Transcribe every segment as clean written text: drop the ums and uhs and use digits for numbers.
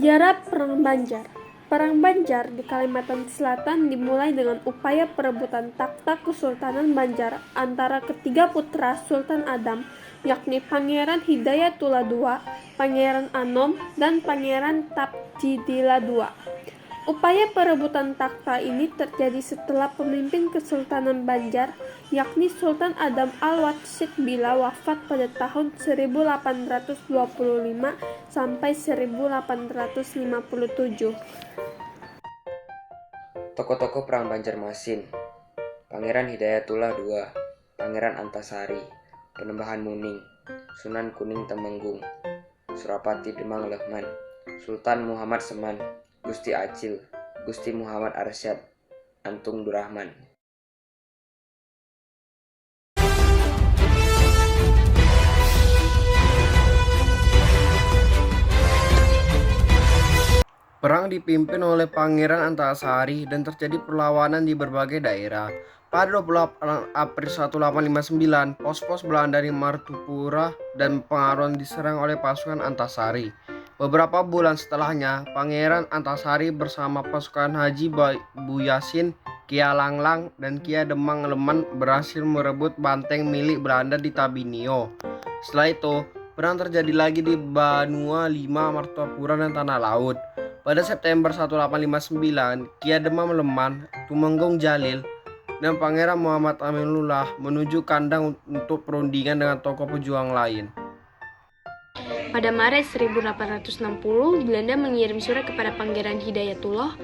Sejarah Perang Banjar. Perang Banjar di Kalimantan Selatan dimulai dengan upaya perebutan takhta Kesultanan Banjar antara ketiga putra Sultan Adam, yakni Pangeran Hidayatullah II, Pangeran Anom, dan Pangeran Tapjidillah II. Upaya perebutan takhta ini terjadi setelah pemimpin Kesultanan Banjar, yakni Sultan Adam Al-Watsid Billah wafat pada tahun 1825 sampai 1857. Tokoh-tokoh Perang Banjarmasin: Pangeran Hidayatullah II, Pangeran Antasari, Penembahan Muning, Sunan Kuning Temenggung, Surapati Demang Lehman, Sultan Muhammad Seman, Gusti Acil, Gusti Muhammad Arsyad, Antung Durrahman. Perang dipimpin oleh Pangeran Antasari dan terjadi perlawanan di berbagai daerah. Pada 28 April 1859, pos-pos Belanda di Martupura dan Pengaruan diserang oleh pasukan Antasari. Beberapa bulan setelahnya, Pangeran Antasari bersama pasukan Haji Buyasin, Kia Langlang, dan Kia Demang Leman berhasil merebut banteng milik Belanda di Tabinio. Setelah itu, perang terjadi lagi di Banua Lima, Martapura, dan Tanah Laut. Pada September 1859, Kia Demang Leman, Tumenggung Jalil, dan Pangeran Muhammad Aminullah menuju kandang untuk perundingan dengan tokoh pejuang lain. Pada Maret 1860, Belanda mengirim surat kepada Pangeran Hidayatullah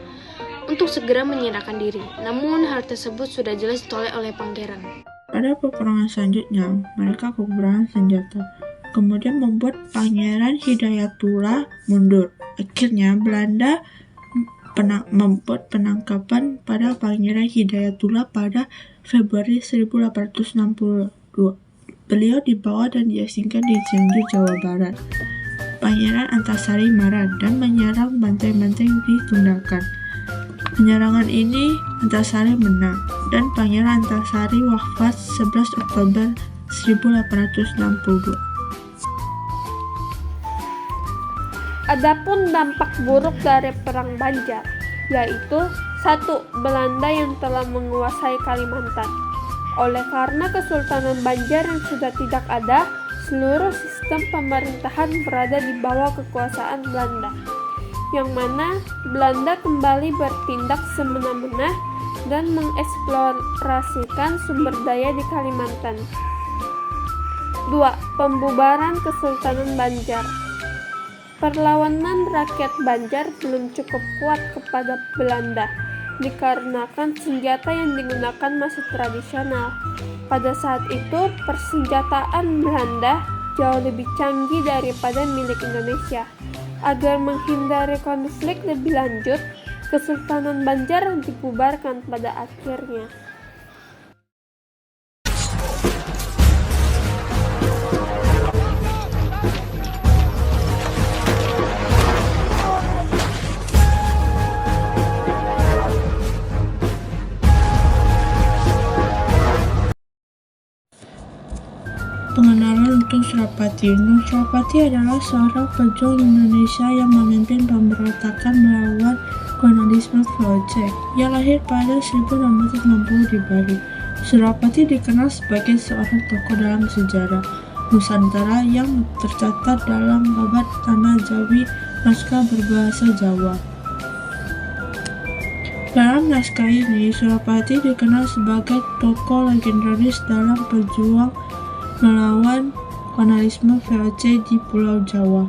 untuk segera menyerahkan diri. Namun hal tersebut sudah jelas ditolak oleh Pangeran. Pada peperangan selanjutnya, mereka kekurangan senjata, kemudian membuat Pangeran Hidayatullah mundur. Akhirnya Belanda membuat penangkapan pada Pangeran Hidayatullah pada Februari 1862. Beliau dibawa dan diasingkan di Cianjur, Jawa Barat. Pangeran Antasari marah dan menyerang banteng-banteng di Tundakan. Penyerangan ini Antasari menang dan Pangeran Antasari wafat 11 Oktober 1862. Adapun dampak buruk dari Perang Banjar, yaitu 1. Belanda yang telah menguasai Kalimantan. Oleh karena Kesultanan Banjar yang sudah tidak ada, seluruh sistem pemerintahan berada di bawah kekuasaan Belanda, yang mana Belanda kembali bertindak semena-mena dan mengeksplorasikan sumber daya di Kalimantan. 2. Pembubaran Kesultanan Banjar. Perlawanan rakyat Banjar belum cukup kuat kepada Belanda, dikarenakan senjata yang digunakan masih tradisional. Pada saat itu, persenjataan Belanda jauh lebih canggih daripada milik Indonesia. Agar menghindari konflik lebih lanjut, Kesultanan Banjar dibubarkan pada akhirnya. Pengenalan untuk Surapati. Nur Surapati adalah seorang pejuang Indonesia yang memimpin pemberontakan melawan kolonialisme VOC. Ia lahir pada 1660 di Bali. Surapati dikenal sebagai seorang tokoh dalam sejarah Nusantara yang tercatat dalam babat Tanah Jawi, naskah berbahasa Jawa. Dalam naskah ini, Surapati dikenal sebagai tokoh legendaris dalam perjuangan melawan kolonialisme VOC di Pulau Jawa.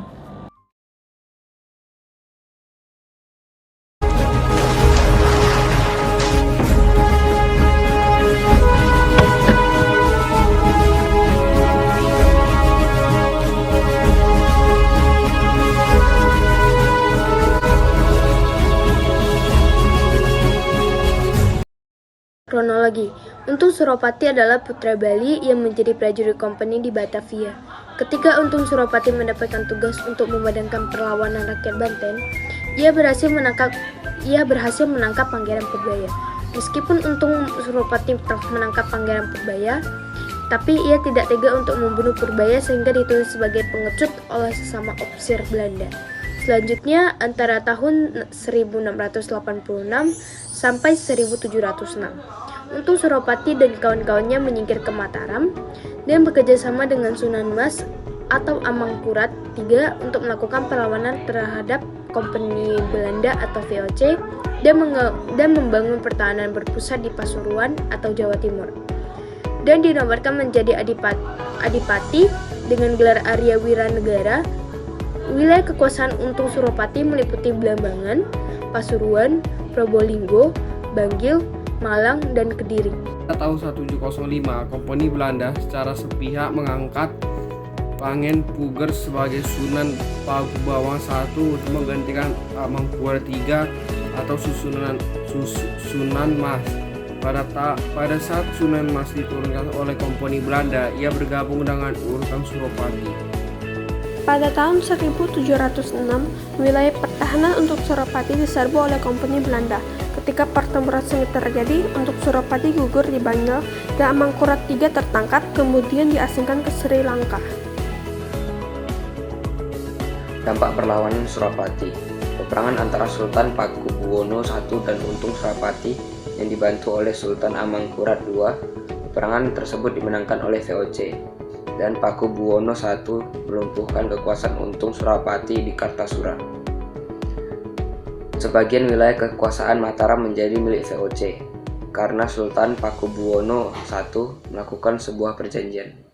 Kronologi. Untung Surapati adalah putra Bali yang menjadi prajurit kompeni di Batavia. Ketika Untung Surapati mendapatkan tugas untuk memadamkan perlawanan rakyat Banten, ia berhasil menangkap Pangeran Purbaya. Meskipun Untung Surapati telah menangkap Pangeran Purbaya, tapi ia tidak tega untuk membunuh Purbaya sehingga dituduh sebagai pengecut oleh sesama ofisir Belanda. Selanjutnya antara tahun 1686 sampai 1706, Untung Suropati dan kawan-kawannya menyingkir ke Mataram dan bekerja sama dengan Sunan Mas atau Amangkurat III untuk melakukan perlawanan terhadap Kompeni Belanda atau VOC dan membangun pertahanan berpusat di Pasuruan atau Jawa Timur, dan dinobatkan menjadi adipati dengan gelar Arya Wiranegara. Wilayah kekuasaan Untung Suropati meliputi Blambangan, Pasuruan, Probolinggo, Banggil, Malang, dan Kediri. Pada tahun 1705, Kompeni Belanda secara sepihak mengangkat Pangen Puger sebagai Sunan Pakubuwono I untuk menggantikan Amangkurat III atau Sunan Mas. Pada saat Sunan Mas diturunkan oleh Kompeni Belanda, ia bergabung dengan urutan Suropati. Pada tahun 1706, wilayah pertahanan untuk Suropati diserbu oleh Kompeni Belanda. Ketika pertempuran sengit terjadi, untuk Suropati gugur di Banjar dan Amangkurat III tertangkap, kemudian diasingkan ke Sri Lanka. Dampak perlawanan Suropati. Peperangan antara Sultan Pakubuwono I dan Untung Suropati yang dibantu oleh Sultan Amangkurat II. Peperangan tersebut dimenangkan oleh VOC, dan Pakubuwono I melumpuhkan kekuasaan Untung Suropati di Kartasura. Sebagian wilayah kekuasaan Mataram menjadi milik VOC karena Sultan Pakubuwono I melakukan sebuah perjanjian.